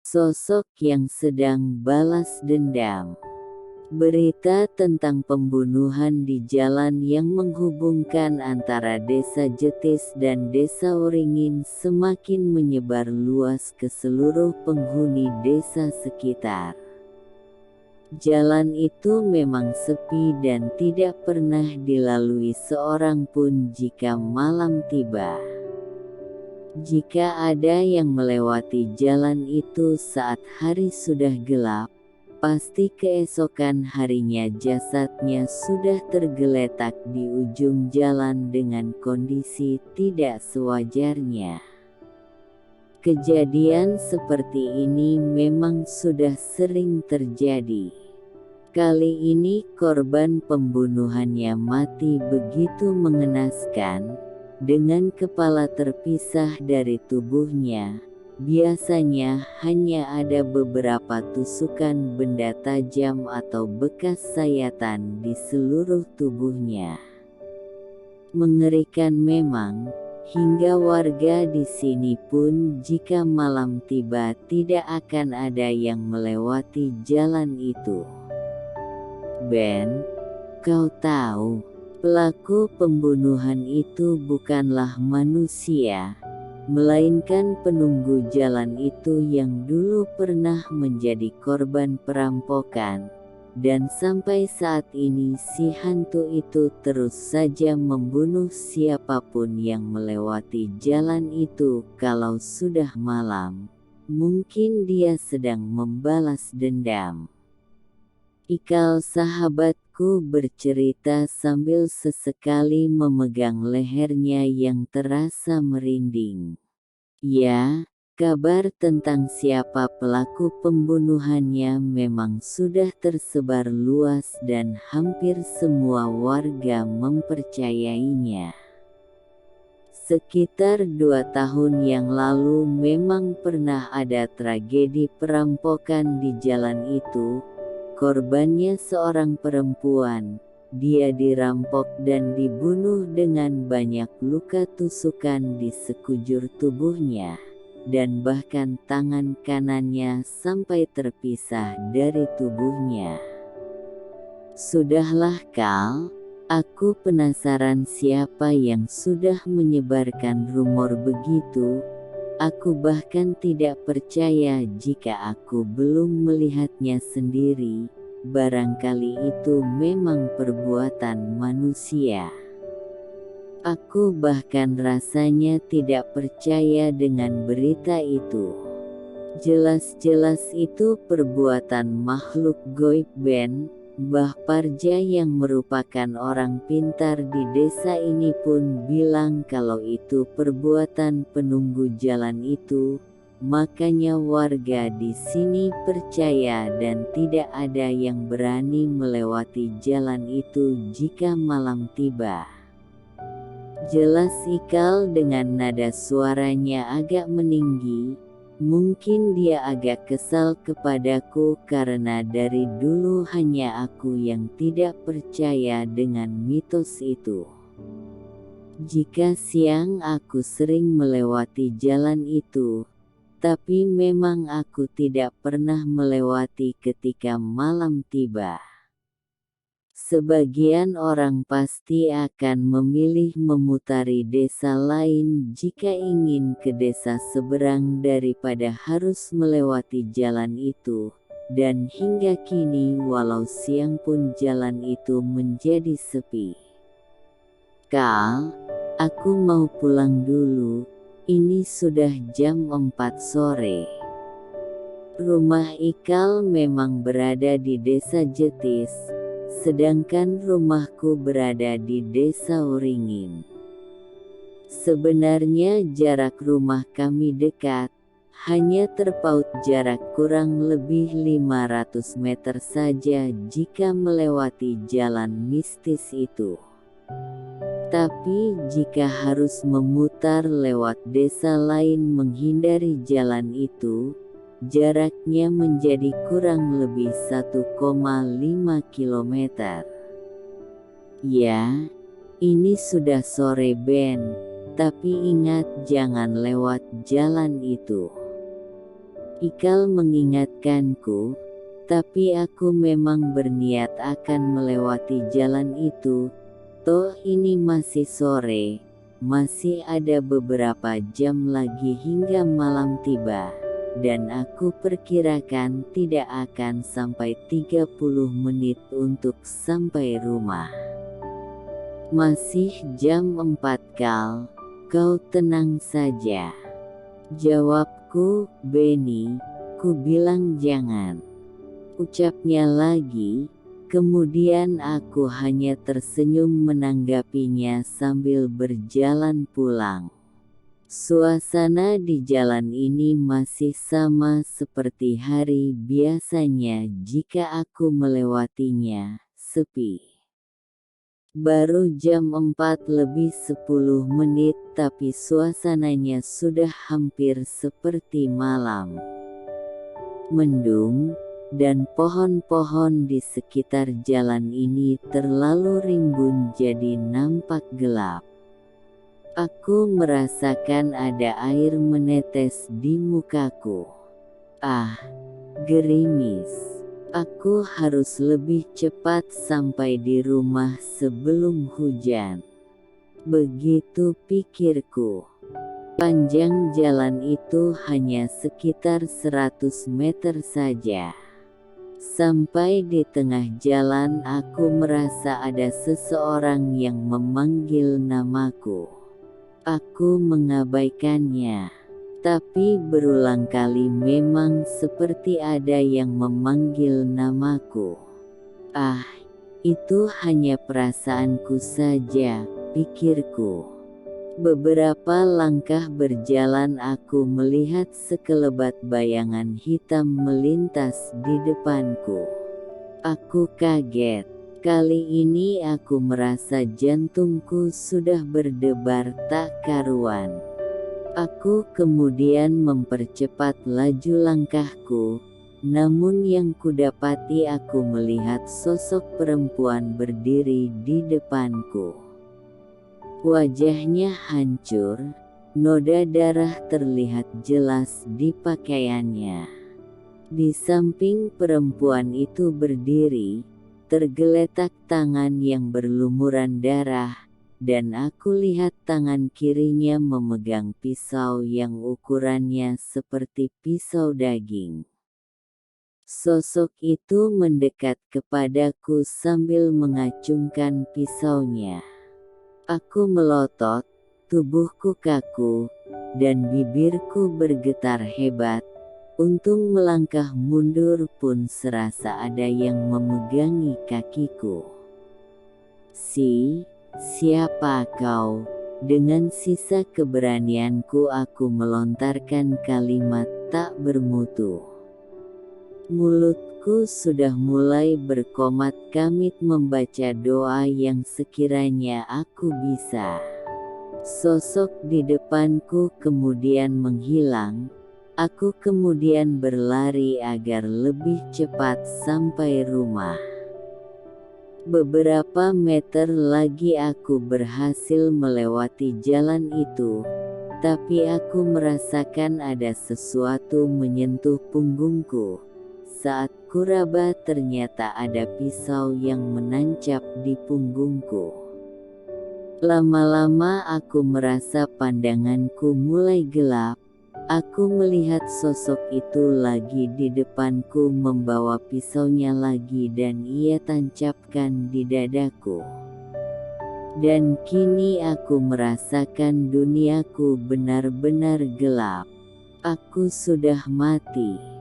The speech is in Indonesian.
Sosok yang sedang balas dendam. Berita tentang pembunuhan di jalan yang menghubungkan antara Desa Jetis dan Desa Waringin semakin menyebar luas ke seluruh penghuni desa sekitar. Jalan itu memang sepi dan tidak pernah dilalui seorang pun jika malam tiba. Jika ada yang melewati jalan itu saat hari sudah gelap, pasti keesokan harinya jasadnya sudah tergeletak di ujung jalan dengan kondisi tidak sewajarnya. Kejadian seperti ini memang sudah sering terjadi. Kali ini korban pembunuhannya mati begitu mengenaskan, dengan kepala terpisah dari tubuhnya. Biasanya hanya ada beberapa tusukan benda tajam atau bekas sayatan di seluruh tubuhnya. Mengerikan memang, hingga warga di sini pun jika malam tiba tidak akan ada yang melewati jalan itu. Ben, kau tahu, pelaku pembunuhan itu bukanlah manusia, melainkan penunggu jalan itu yang dulu pernah menjadi korban perampokan, dan sampai saat ini si hantu itu terus saja membunuh siapapun yang melewati jalan itu kalau sudah malam. Mungkin dia sedang membalas dendam. Ikal sahabatku bercerita sambil sesekali memegang lehernya yang terasa merinding. Ya, kabar tentang siapa pelaku pembunuhannya memang sudah tersebar luas dan hampir semua warga mempercayainya. Sekitar 2 tahun yang lalu memang pernah ada tragedi perampokan di jalan itu. Korbannya seorang perempuan, dia dirampok dan dibunuh dengan banyak luka tusukan di sekujur tubuhnya, dan bahkan tangan kanannya sampai terpisah dari tubuhnya. Sudahlah Kal, aku penasaran siapa yang sudah menyebarkan rumor begitu. Aku bahkan tidak percaya jika aku belum melihatnya sendiri, barangkali itu memang perbuatan manusia. Aku bahkan rasanya tidak percaya dengan berita itu. Jelas-jelas itu perbuatan makhluk goib Ben. Mbah Parja yang merupakan orang pintar di desa ini pun bilang kalau itu perbuatan penunggu jalan itu, makanya warga di sini percaya dan tidak ada yang berani melewati jalan itu jika malam tiba. Jelas Ikal dengan nada suaranya agak meninggi. Mungkin dia agak kesal kepadaku karena dari dulu hanya aku yang tidak percaya dengan mitos itu. Jika siang aku sering melewati jalan itu, tapi memang aku tidak pernah melewati ketika malam tiba. Sebagian orang pasti akan memilih memutari desa lain jika ingin ke desa seberang daripada harus melewati jalan itu, dan hingga kini walau siang pun jalan itu menjadi sepi. Kal, aku mau pulang dulu, ini sudah jam 4 sore. Rumah Ikal memang berada di Desa Jetis, sedangkan rumahku berada di Desa Waringin. Sebenarnya jarak rumah kami dekat, hanya terpaut jarak kurang lebih 500 meter saja jika melewati jalan mistis itu. Tapi jika harus memutar lewat desa lain menghindari jalan itu, jaraknya menjadi kurang lebih 1,5 km. Ya, ini sudah sore Ben, tapi ingat jangan lewat jalan itu. Ikal mengingatkanku, tapi aku memang berniat akan melewati jalan itu. Toh ini masih sore, masih ada beberapa jam lagi hingga malam tiba, dan aku perkirakan tidak akan sampai 30 menit untuk sampai rumah. Masih jam 4 Kal, kau tenang saja. Jawabku, Benny, ku bilang jangan. Ucapnya lagi. Kemudian aku hanya tersenyum menanggapinya sambil berjalan pulang. Suasana di jalan ini masih sama seperti hari biasanya jika aku melewatinya, sepi. Baru jam 4 lebih 10 menit tapi suasananya sudah hampir seperti malam. Mendung, dan pohon-pohon di sekitar jalan ini terlalu rimbun jadi nampak gelap. Aku merasakan ada air menetes di mukaku. Ah, gerimis. Aku harus lebih cepat sampai di rumah sebelum hujan. Begitu pikirku. Panjang jalan itu hanya sekitar 100 meter saja. Sampai di tengah jalan aku merasa ada seseorang yang memanggil namaku. Aku mengabaikannya, tapi berulang kali memang seperti ada yang memanggil namaku. Ah, itu hanya perasaanku saja, pikirku. Beberapa langkah berjalan aku melihat sekelebat bayangan hitam melintas di depanku. Aku kaget. Kali ini aku merasa jantungku sudah berdebar tak karuan. Aku kemudian mempercepat laju langkahku, namun yang kudapati aku melihat sosok perempuan berdiri di depanku. Wajahnya hancur, noda darah terlihat jelas di pakaiannya. Di samping perempuan itu berdiri, tergeletak tangan yang berlumuran darah, dan aku lihat tangan kirinya memegang pisau yang ukurannya seperti pisau daging. Sosok itu mendekat kepadaku sambil mengacungkan pisaunya. Aku melotot, tubuhku kaku, dan bibirku bergetar hebat. Untung melangkah mundur pun serasa ada yang memegangi kakiku. Siapa kau? Dengan sisa keberanianku aku melontarkan kalimat tak bermutu. Mulutku sudah mulai berkomat-kamit membaca doa yang sekiranya aku bisa. Sosok di depanku kemudian menghilang. Aku kemudian berlari agar lebih cepat sampai rumah. Beberapa meter lagi aku berhasil melewati jalan itu, tapi aku merasakan ada sesuatu menyentuh punggungku. Saat kuraba ternyata ada pisau yang menancap di punggungku. Lama-lama aku merasa pandanganku mulai gelap. Aku melihat sosok itu lagi di depanku membawa pisaunya lagi dan ia tancapkan di dadaku. Dan kini aku merasakan duniaku benar-benar gelap. Aku sudah mati.